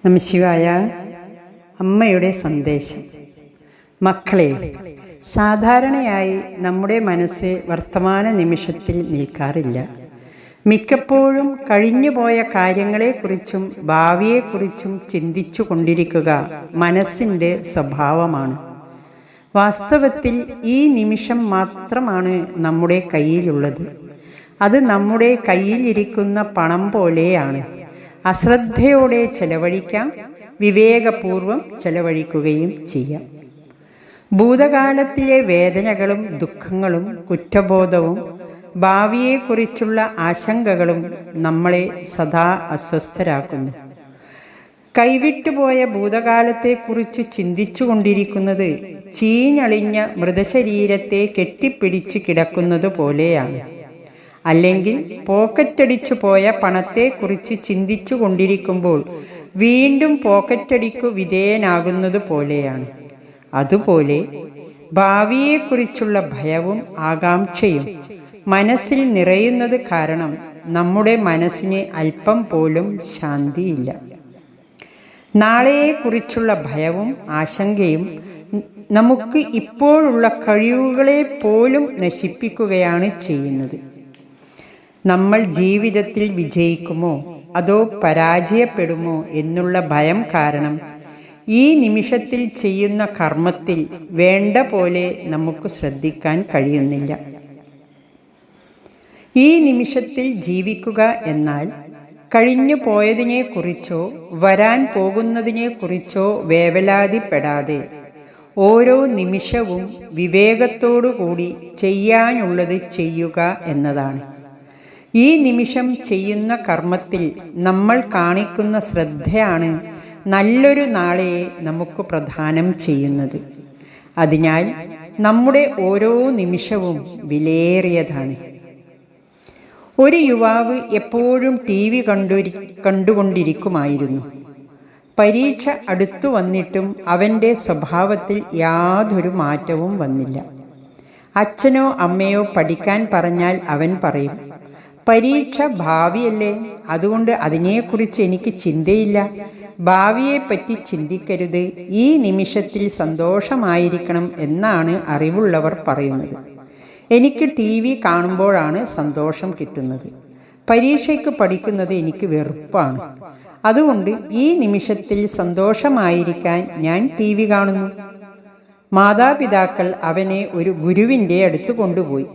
നമഃശിവായ. അമ്മയുടെ സന്ദേശം. മക്കളെ, സാധാരണയായി നമ്മുടെ മനസ്സ് വർത്തമാന നിമിഷത്തിൽ നിൽക്കാറില്ല. മിക്കപ്പോഴും കഴിഞ്ഞുപോയ കാര്യങ്ങളെക്കുറിച്ചും ഭാവിയെക്കുറിച്ചും ചിന്തിച്ചു കൊണ്ടിരിക്കുക മനസ്സിൻ്റെ സ്വഭാവമാണ്. വാസ്തവത്തിൽ ഈ നിമിഷം മാത്രമാണ് നമ്മുടെ കയ്യിലുള്ളത്. അത് നമ്മുടെ കയ്യിലിരിക്കുന്ന പണം പോലെയാണ്. അശ്രദ്ധയോടെ ചെലവഴിക്കാം, വിവേകപൂർവം ചെലവഴിക്കുകയും ചെയ്യാം. ഭൂതകാലത്തിലെ വേദനകളും ദുഃഖങ്ങളും കുറ്റബോധവും ഭാവിയെക്കുറിച്ചുള്ള ആശങ്കകളും നമ്മളെ സദാ അസ്വസ്ഥരാക്കുന്നു. കൈവിട്ടുപോയ ഭൂതകാലത്തെക്കുറിച്ച് ചിന്തിച്ചു കൊണ്ടിരിക്കുന്നത് ചീഞ്ഞളിഞ്ഞ മൃതശരീരത്തെ കെട്ടിപ്പിടിച്ച് കിടക്കുന്നത് പോലെയാണ്. അല്ലെങ്കിൽ പോക്കറ്റടിച്ചു പോയ പണത്തെക്കുറിച്ച് ചിന്തിച്ചു കൊണ്ടിരിക്കുമ്പോൾ വീണ്ടും പോക്കറ്റടിക്കു വിധേയനാകുന്നത് പോലെയാണ്. അതുപോലെ ഭാവിയെക്കുറിച്ചുള്ള ഭയവും ആകാംക്ഷയും മനസ്സിൽ നിറയുന്നത് കാരണം നമ്മുടെ മനസ്സിന് അല്പം പോലും ശാന്തിയില്ല. നാളെയെക്കുറിച്ചുള്ള ഭയവും ആശങ്കയും നമുക്ക് ഇപ്പോഴുള്ള കഴിവുകളെ പോലും നശിപ്പിക്കുകയാണ് ചെയ്യുന്നത്. നമ്മൾ ജീവിതത്തിൽ വിജയിക്കുമോ അതോ പരാജയപ്പെടുമോ എന്നുള്ള ഭയം കാരണം ഈ നിമിഷത്തിൽ ചെയ്യുന്ന കർമ്മത്തിൽ വേണ്ട പോലെ നമുക്ക് ശ്രദ്ധിക്കാൻ കഴിയുന്നില്ല. ഈ നിമിഷത്തിൽ ജീവിക്കുക എന്നാൽ കഴിഞ്ഞു പോയതിനെക്കുറിച്ചോ വരാൻ പോകുന്നതിനെക്കുറിച്ചോ വേവലാതിപ്പെടാതെ ഓരോ നിമിഷവും വിവേകത്തോടുകൂടി ചെയ്യാനുള്ളത് ചെയ്യുക എന്നതാണ്. ഈ നിമിഷം ചെയ്യുന്ന കർമ്മത്തിൽ നമ്മൾ കാണിക്കുന്ന ശ്രദ്ധയാണ് നല്ലൊരു നാളെയെ നമുക്ക് പ്രദാനം ചെയ്യുന്നത്. അതിനാൽ നമ്മുടെ ഓരോ നിമിഷവും വിലയേറിയതാണ്. ഒരു യുവാവ് എപ്പോഴും TV കണ്ടുകൊണ്ടിരിക്കുമായിരുന്നു. പരീക്ഷ അടുത്തു വന്നിട്ടും അവൻ്റെ സ്വഭാവത്തിൽ യാതൊരു മാറ്റവും വന്നില്ല. അച്ഛനോ അമ്മയോ പഠിക്കാൻ പറഞ്ഞാൽ അവൻ പറയും, പരീക്ഷ ഭാവിയല്ലേ, അതുകൊണ്ട് അതിനെക്കുറിച്ച് എനിക്ക് ചിന്തയില്ല, ഭാവിയെപ്പറ്റി ചിന്തിക്കരുത്, ഈ നിമിഷത്തിൽ സന്തോഷമായിരിക്കണം എന്നാണ് അറിവുള്ളവർ പറയുന്നത്. എനിക്ക് TV കാണുമ്പോഴാണ് സന്തോഷം കിട്ടുന്നത്. പരീക്ഷയ്ക്ക് പഠിക്കുന്നത് എനിക്ക് വെറുപ്പാണ്. അതുകൊണ്ട് ഈ നിമിഷത്തിൽ സന്തോഷമായിരിക്കാൻ ഞാൻ TV കാണുന്നു. മാതാപിതാക്കൾ അവനെ ഒരു ഗുരുവിൻ്റെ അടുത്ത് കൊണ്ടുപോയി.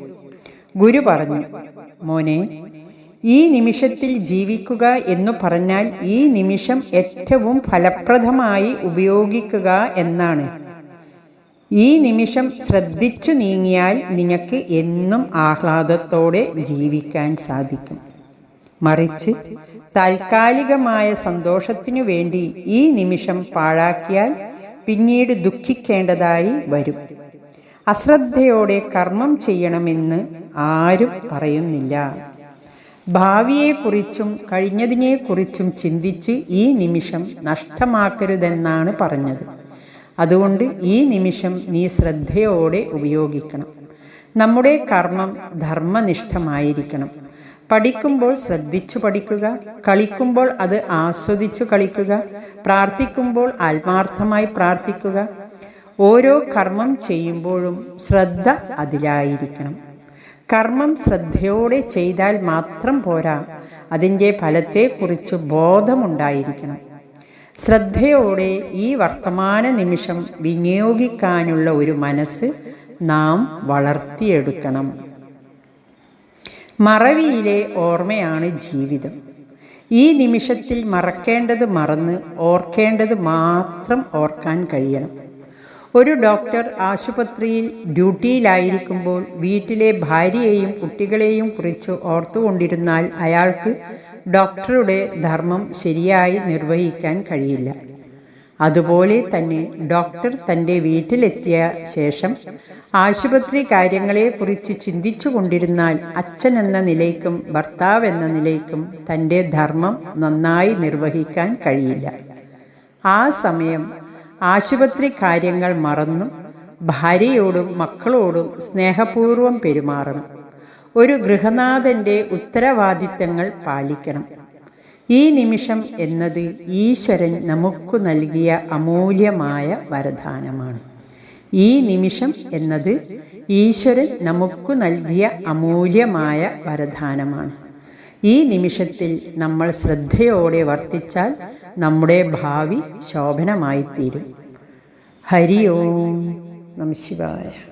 ഗുരു പറഞ്ഞു, മോനെ, ഈ നിമിഷത്തിൽ ജീവിക്കുക എന്നു പറഞ്ഞാൽ ഈ നിമിഷം ഏറ്റവും ഫലപ്രദമായി ഉപയോഗിക്കുക എന്നാണ്. ഈ നിമിഷം ശ്രദ്ധിച്ചു നീങ്ങിയാൽ നിനക്ക് എന്നും ആഹ്ലാദത്തോടെ ജീവിക്കാൻ സാധിക്കും. മറിച്ച് താൽക്കാലികമായ സന്തോഷത്തിനു വേണ്ടി ഈ നിമിഷം പാഴാക്കിയാൽ പിന്നീട് ദുഃഖിക്കേണ്ടതായി വരും. അശ്രദ്ധയോടെ കർമ്മം ചെയ്യണമെന്ന് ആരും പറയുന്നില്ല. ഭാവിയെക്കുറിച്ചും കഴിഞ്ഞതിനെക്കുറിച്ചും ചിന്തിച്ച് ഈ നിമിഷം നഷ്ടമാക്കരുതെന്നാണ് പറഞ്ഞത്. അതുകൊണ്ട് ഈ നിമിഷം നീ ശ്രദ്ധയോടെ ഉപയോഗിക്കണം. നമ്മുടെ കർമ്മം ധർമ്മനിഷ്ഠമായിരിക്കണം. പഠിക്കുമ്പോൾ ശ്രദ്ധിച്ചു പഠിക്കുക, കളിക്കുമ്പോൾ അത് ആസ്വദിച്ചു കളിക്കുക, പ്രാർത്ഥിക്കുമ്പോൾ ആത്മാർത്ഥമായി പ്രാർത്ഥിക്കുക. ഓരോ കർമ്മം ചെയ്യുമ്പോഴും ശ്രദ്ധ അതിലായിരിക്കണം. കർമ്മം ശ്രദ്ധയോടെ ചെയ്താൽ മാത്രം പോരാ, അതിൻ്റെ ഫലത്തെക്കുറിച്ച് ബോധമുണ്ടായിരിക്കണം. ശ്രദ്ധയോടെ ഈ വർത്തമാന നിമിഷം വിനിയോഗിക്കാനുള്ള ഒരു മനസ്സ് നാം വളർത്തിയെടുക്കണം. മറവിയിലെ ഓർമ്മയാണ് ജീവിതം. ഈ നിമിഷത്തിൽ മറക്കേണ്ടത് മറന്ന് ഓർക്കേണ്ടത് മാത്രം ഓർക്കാൻ കഴിയണം. ഒരു ഡോക്ടർ ആശുപത്രിയിൽ ഡ്യൂട്ടിയിലായിരിക്കുമ്പോൾ വീട്ടിലെ ഭാര്യയെയും കുട്ടികളെയും കുറിച്ച് ഓർത്തുകൊണ്ടിരുന്നാൽ അയാൾക്ക് ഡോക്ടറുടെ ധർമ്മം ശരിയായി നിർവഹിക്കാൻ കഴിയില്ല. അതുപോലെ തന്നെ ഡോക്ടർ തൻ്റെ വീട്ടിലെത്തിയ ശേഷം ആശുപത്രി കാര്യങ്ങളെക്കുറിച്ച് ചിന്തിച്ചു കൊണ്ടിരുന്നാൽ അച്ഛൻ എന്ന നിലയ്ക്കും ഭർത്താവ് എന്ന നിലയ്ക്കും തൻ്റെ ധർമ്മം നന്നായി നിർവഹിക്കാൻ കഴിയില്ല. ആ സമയം ആശുപത്രി കാര്യങ്ങൾ മറന്നു ഭാര്യയോടും മക്കളോടും സ്നേഹപൂർവം പെരുമാറണം. ഒരു ഗൃഹനാഥൻ്റെ ഉത്തരവാദിത്തങ്ങൾ പാലിക്കണം. ഈ നിമിഷം എന്നത് ഈശ്വരൻ നമുക്ക് നൽകിയ അമൂല്യമായ വരദാനമാണ്. ഈ നിമിഷം എന്നത് ഈശ്വരൻ നമുക്ക് നൽകിയ അമൂല്യമായ വരദാനമാണ്. ഈ നിമിഷത്തിൽ നമ്മൾ ശ്രദ്ധയോടെ വർത്തിച്ചാൽ നമ്മുടെ ഭാവി ശോഭനമായിത്തീരും. ഹരി ഓം നമഃ ശിവായ.